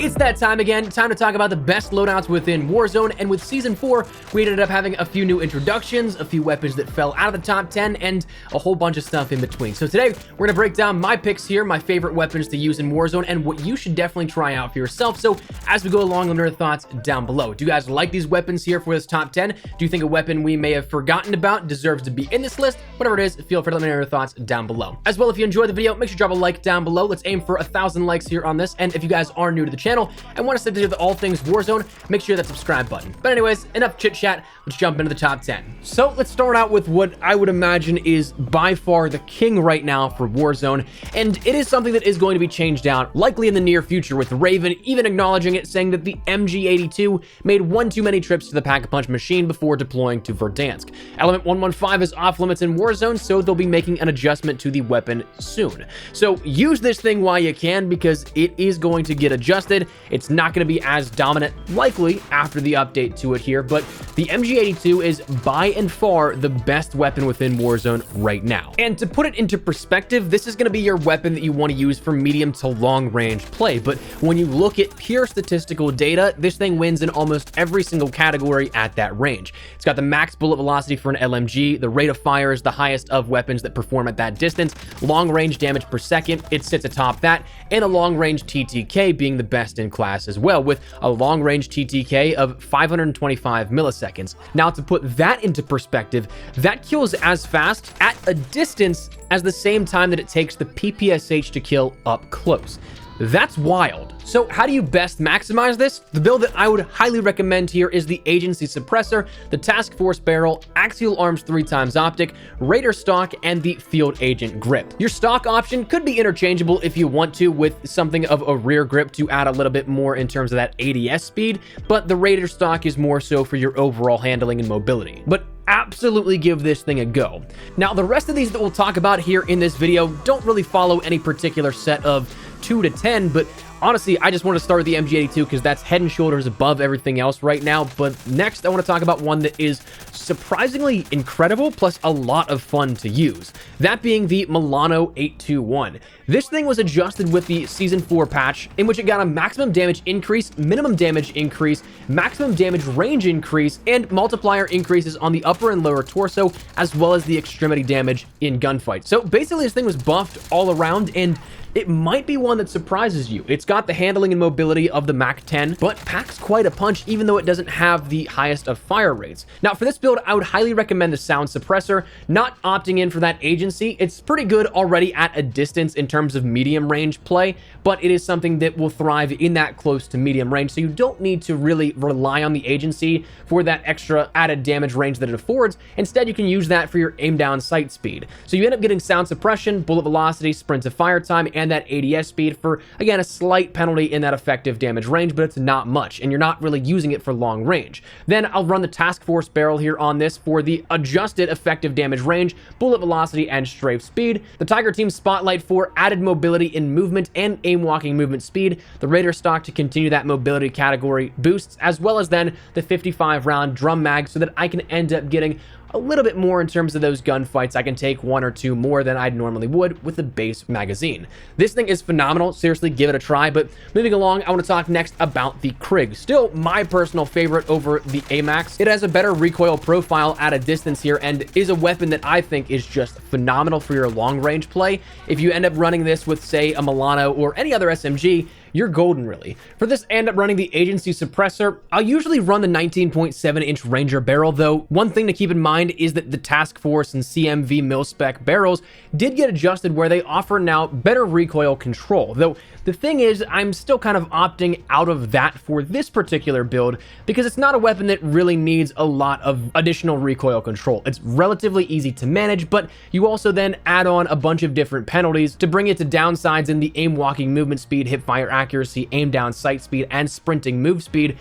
It's that time again, time to talk about the best loadouts within Warzone, and with Season 4, we ended up having a few new introductions, a few weapons that fell out of the top 10, and a whole bunch of stuff in between. So today, we're going to break down my picks here, my favorite weapons to use in Warzone, and what you should definitely try out for yourself. So as we go along, let me know your thoughts down below. Do you guys like these weapons here for this top 10? Do you think a weapon we may have forgotten about deserves to be in this list? Whatever it is, feel free to let me know your thoughts down below. As well, if you enjoyed the video, make sure to drop a like down below. Let's aim for 1,000 likes here on this, and if you guys are new to the channel and want to stay with all things Warzone, make sure that subscribe button. But anyways, enough chit chat, let's jump into the top 10. So let's start out with what I would imagine is by far the king right now for Warzone, and it is something that is going to be changed out likely in the near future, with Raven even acknowledging it, saying that the MG82 made one too many trips to the Pack-a-Punch machine before deploying to Verdansk. Element 115 is off limits in Warzone, so they'll be making an adjustment to the weapon soon. So use this thing while you can, because it is going to get adjusted. It's not going to be as dominant likely after the update to it here, but the MG82 is by and far the best weapon within Warzone right now. And to put it into perspective, this is going to be your weapon that you want to use for medium to long range play, but when you look at pure statistical data, this thing wins in almost every single category at that range. It's got the max bullet velocity for an LMG, the rate of fire is the highest of weapons that perform at that distance, long range damage per second, it sits atop that, and a long range TTK being the best in class as well, with a long range TTK of 525 milliseconds. Now, to put that into perspective, that kills as fast at a distance as the same time that it takes the PPSH to kill up close. That's wild. So how do you best maximize this? The build that I would highly recommend here is the Agency Suppressor, the Task Force Barrel, Axial Arms 3x Optic, Raider Stock, and the Field Agent Grip. Your stock option could be interchangeable if you want to, with something of a rear grip to add a little bit more in terms of that ADS speed, but the Raider Stock is more so for your overall handling and mobility. But absolutely give this thing a go. Now, the rest of these that we'll talk about here in this video don't really follow any particular set of 2 to 10, but honestly, I just want to start with the MG82 because that's head and shoulders above everything else right now. But next, I want to talk about one that is surprisingly incredible, plus a lot of fun to use. That being the Milano 821. This thing was adjusted with the Season 4 patch, in which it got a maximum damage increase, minimum damage increase, maximum damage range increase, and multiplier increases on the upper and lower torso, as well as the extremity damage in gunfights. So basically, this thing was buffed all around, and it might be one that surprises you. It's got the handling and mobility of the Mach 10, but packs quite a punch even though it doesn't have the highest of fire rates. Now, for this build, I would highly recommend the Sound Suppressor, not opting in for that Agency. It's pretty good already at a distance in terms of medium range play, but it is something that will thrive in that close to medium range, so you don't need to really rely on the Agency for that extra added damage range that it affords. Instead, you can use that for your aim down sight speed. So you end up getting sound suppression, bullet velocity, sprint to fire time, and that ADS speed for, again, a slight penalty in that effective damage range, but it's not much, and you're not really using it for long range. Then I'll run the Task Force Barrel here on this for the adjusted effective damage range, bullet velocity, and strafe speed. The Tiger Team Spotlight for added mobility in movement and aim walking movement speed. The Raider Stock to continue that mobility category boosts, as well as then the 55 round drum mag so that I can end up getting a little bit more in terms of those gunfights. I can take 1 or 2 more than I normally would with the base magazine. This thing is phenomenal. Seriously, give it a try. But moving along, I want to talk next about the Krig. Still my personal favorite over the AMAX. It has a better recoil profile at a distance here and is a weapon that I think is just phenomenal for your long range play. If you end up running this with, say, a Milano or any other SMG, you're golden, really. For this, I end up running the Agency Suppressor. I'll usually run the 19.7-inch Ranger barrel, though. One thing to keep in mind is that the Task Force and CMV mil-spec barrels did get adjusted where they offer now better recoil control, though the thing is, I'm still kind of opting out of that for this particular build because it's not a weapon that really needs a lot of additional recoil control. It's relatively easy to manage, but you also then add on a bunch of different penalties to bring it to downsides in the aim walking movement speed, hip fire accuracy, aim down sight speed, and sprinting move speed.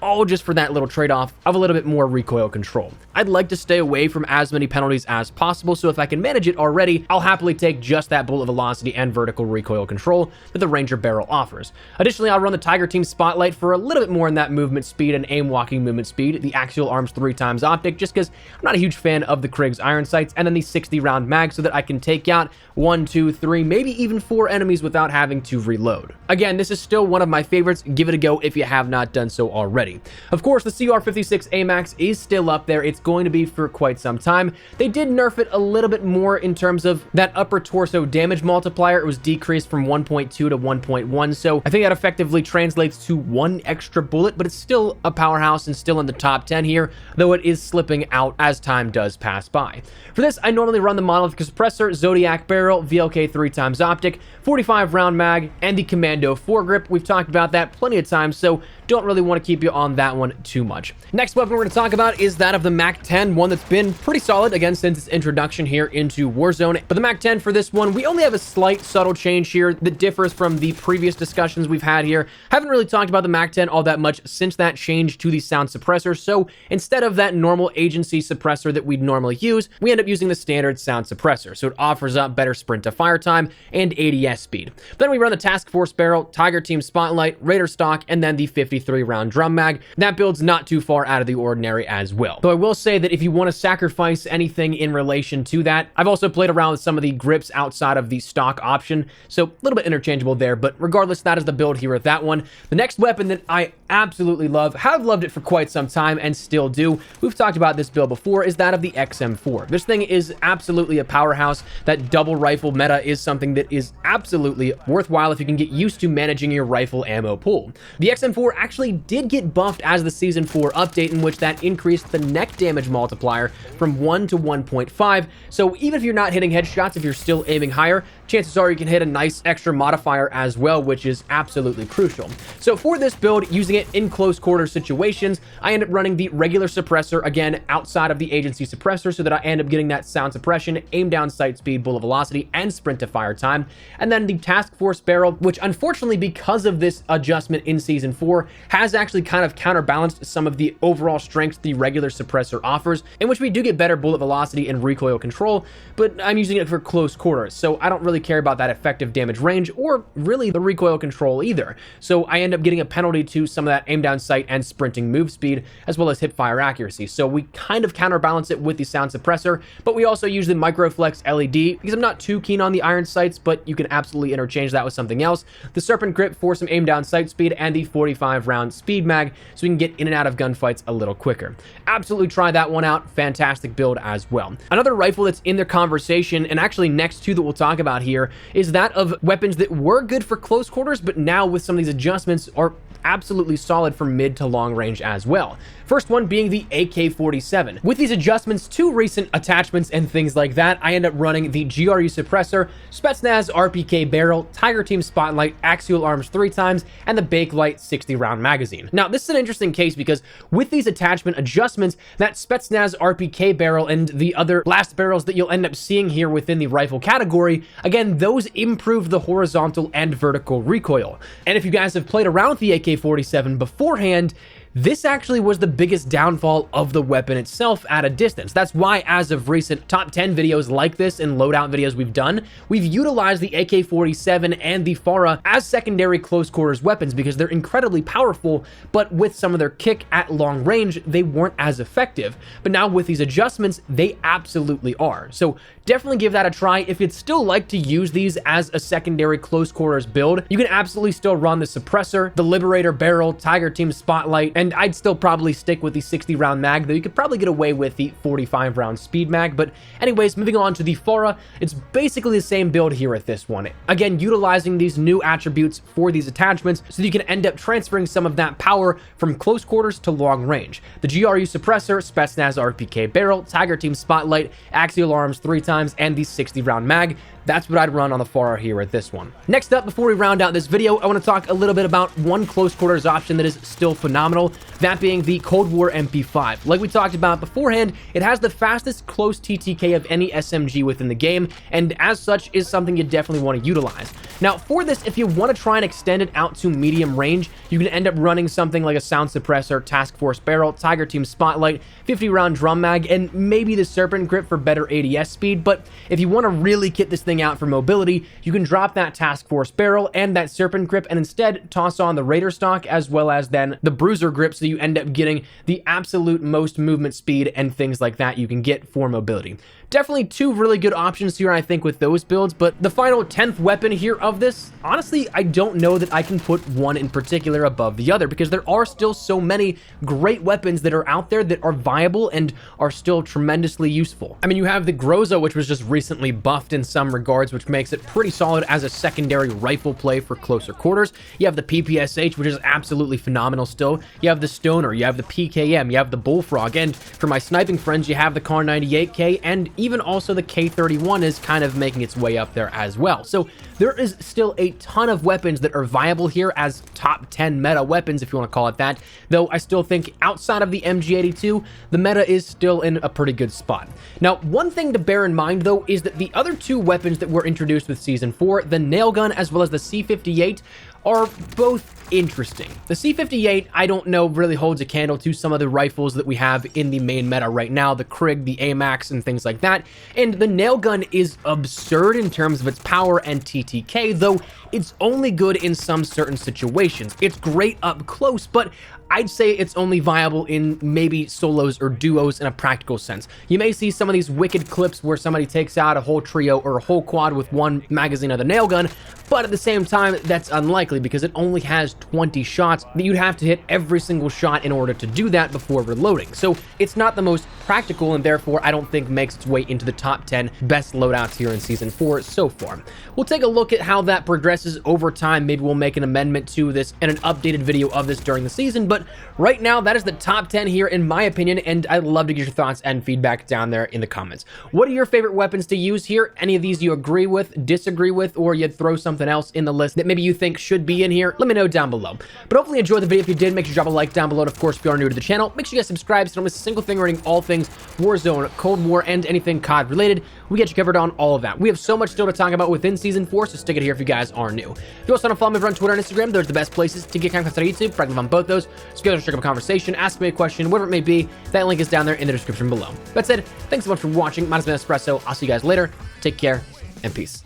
all just for that little trade-off of a little bit more recoil control. I'd like to stay away from as many penalties as possible, so if I can manage it already, I'll happily take just that bullet velocity and vertical recoil control that the Ranger barrel offers. Additionally, I'll run the Tiger Team Spotlight for a little bit more in that movement speed and aim walking movement speed, the axial arms 3x optic, just because I'm not a huge fan of the Krig's iron sights, and then the 60 round mag so that I can take out 1, 2, 3, maybe even 4 enemies without having to reload. Again, this is still one of my favorites. Give it a go if you have not done so already. Of course, the CR56 AMAX is still up there. It's going to be for quite some time. They did nerf it a little bit more in terms of that upper torso damage multiplier. It was decreased from 1.2 to 1.1, so I think that effectively translates to 1 extra bullet, but it's still a powerhouse and still in the top 10 here, though it is slipping out as time does pass by. For this, I normally run the monolithic suppressor, Zodiac barrel, VLK 3x optic, 45 round mag, and the Commando foregrip. We've talked about that plenty of times, so don't really want to keep you on that one too much. Next weapon we're going to talk about is that of the MAC-10, one that's been pretty solid, again, since its introduction here into Warzone. But the MAC-10 for this one, we only have a slight subtle change here that differs from the previous discussions we've had here. Haven't really talked about the MAC-10 all that much since that change to the sound suppressor, so instead of that normal agency suppressor that we'd normally use, we end up using the standard sound suppressor, so it offers up better sprint to fire time and ADS speed. Then we run the Task Force barrel, Tiger Team Spotlight, Raider stock, and then the 53 round drum mag. That build's not too far out of the ordinary as well. Though I will say that if you want to sacrifice anything in relation to that, I've also played around with some of the grips outside of the stock option, so a little bit interchangeable there, but regardless, that is the build here with that one. The next weapon that I absolutely love, have loved it for quite some time and still do, we've talked about this build before, is that of the XM4. This thing is absolutely a powerhouse. That double rifle meta is something that is absolutely worthwhile if you can get used to managing your rifle ammo pool. The XM4 actually did get buffed as the Season 4 update, in which that increased the neck damage multiplier from 1 to 1.5, so even if you're not hitting headshots, if you're still aiming higher, chances are you can hit a nice extra modifier as well, which is absolutely crucial. So for this build, using it in close quarter situations, I end up running the regular suppressor, again, outside of the agency suppressor, so that I end up getting that sound suppression, aim down sight speed, bullet velocity, and sprint to fire time. And then the Task Force barrel, which unfortunately, because of this adjustment in Season 4, has actually kind of counterbalanced some of the overall strength the regular suppressor offers, in which we do get better bullet velocity and recoil control, but I'm using it for close quarters, so I don't really care about that effective damage range or really the recoil control either. So I end up getting a penalty to some of that aim down sight and sprinting move speed, as well as hip fire accuracy. So we kind of counterbalance it with the sound suppressor, but we also use the Microflex LED because I'm not too keen on the iron sights, but you can absolutely interchange that with something else. The Serpent Grip for some aim down sight speed, and the 45 round speed mag so we can get in and out of gunfights a little quicker. Absolutely try that one out. Fantastic build as well. Another rifle that's in their conversation, and actually next to that we'll talk about here, is that of weapons that were good for close quarters, but now with some of these adjustments are absolutely solid for mid to long range as well. First one being the AK-47. With these adjustments to recent attachments and things like that, I end up running the GRU suppressor, Spetsnaz RPK barrel, Tiger Team Spotlight, axial arms 3x, and the Bakelite 60 round magazine. Now, this is an interesting case because with these attachment adjustments, that Spetsnaz RPK barrel and the other blast barrels that you'll end up seeing here within the rifle category, again, those improve the horizontal and vertical recoil. And if you guys have played around with the AK-47 beforehand, this actually was the biggest downfall of the weapon itself at a distance. That's why, as of recent top 10 videos like this and loadout videos we've done, we've utilized the AK-47 and the FARA as secondary close quarters weapons because they're incredibly powerful, but with some of their kick at long range, they weren't as effective. But now with these adjustments, they absolutely are. So definitely give that a try. If you'd still like to use these as a secondary close quarters build, you can absolutely still run the suppressor, the Liberator barrel, Tiger Team Spotlight, and I'd still probably stick with the 60 round mag, though you could probably get away with the 45 round speed mag. But anyways, moving on to the FARA, it's basically the same build here at this one. Again, utilizing these new attributes for these attachments so that you can end up transferring some of that power from close quarters to long range. The GRU suppressor, Spetsnaz RPK barrel, Tiger Team Spotlight, axial arms 3x, and the 60 round mag. That's what I'd run on the FARA here at this one. Next up, before we round out this video, I want to talk a little bit about one close quarters option that is still phenomenal, rifle, that being the Cold War MP5. Like we talked about beforehand, it has the fastest close TTK of any SMG within the game, and as such is something you definitely want to utilize. Now for this, if you want to try and extend it out to medium range, you can end up running something like a sound suppressor, task force barrel, Tiger Team spotlight, 50 round drum mag, and maybe the serpent grip for better ADS speed. But if you want to really kit this thing out for mobility, you can drop that task force barrel and that serpent grip and instead toss on the Raider stock as well as then the bruiser grip, so you end up getting the absolute most movement speed and things like that you can get for mobility. Definitely two really good options here, I think, with those builds. But the final 10th weapon here of this, honestly, I don't know that I can put one in particular above the other, because there are still so many great weapons that are out there that are viable and are still tremendously useful. I mean, you have the Groza, which was just recently buffed in some regards, which makes it pretty solid as a secondary rifle play for closer quarters. You have the PPSH, which is absolutely phenomenal still. You have the Stoner, you have the PKM, you have the Bullfrog, and for my sniping friends, you have the Kar 98K, and even also the K31 is kind of making its way up there as well. So there is still a ton of weapons that are viable here as top 10 meta weapons, if you want to call it that, though I still think outside of the MG82, the meta is still in a pretty good spot. Now, one thing to bear in mind, though, is that the other two weapons that were introduced with Season 4, the nail gun as well as the C58, are both interesting. The C58, I don't know, really holds a candle to some of the rifles that we have in the main meta right now, the Krig, the AMAX, and things like that. And the nail gun is absurd in terms of its power and TTK, though it's only good in some certain situations. It's great up close, but I'd say it's only viable in maybe solos or duos in a practical sense. You may see some of these wicked clips where somebody takes out a whole trio or a whole quad with one magazine of the nail gun, but at the same time, that's unlikely because it only has 20 shots that you'd have to hit every single shot in order to do that before reloading. So it's not the most practical, and therefore I don't think makes its way into the top 10 best loadouts here in Season 4 so far. We'll take a look at how that progresses over time. Maybe we'll make an amendment to this and an updated video of this during the season, but right now that is the top 10 here in my opinion, and I'd love to get your thoughts and feedback down there in the comments. What are your favorite weapons to use here? Any of these you agree with, disagree with, or you'd throw something else in the list that maybe you think should be in here? Let me know down below. But hopefully you enjoyed the video. If you did, make sure you drop a like down below. And of course, if you are new to the channel, make sure you guys subscribe so you don't miss a single thing regarding all things Warzone, Cold War, and anything COD related. We get you covered on all of that. We have so much still to talk about within Season 4, so stick it here if you guys are new. If you also want to follow me over on Twitter and Instagram, those are the best places to get content on YouTube. Practically on both those. So if you guys want to strike up a conversation, ask me a question, whatever it may be, that link is down there in the description below. That said, thanks so much for watching. My name is Espresso. I'll see you guys later. Take care and peace.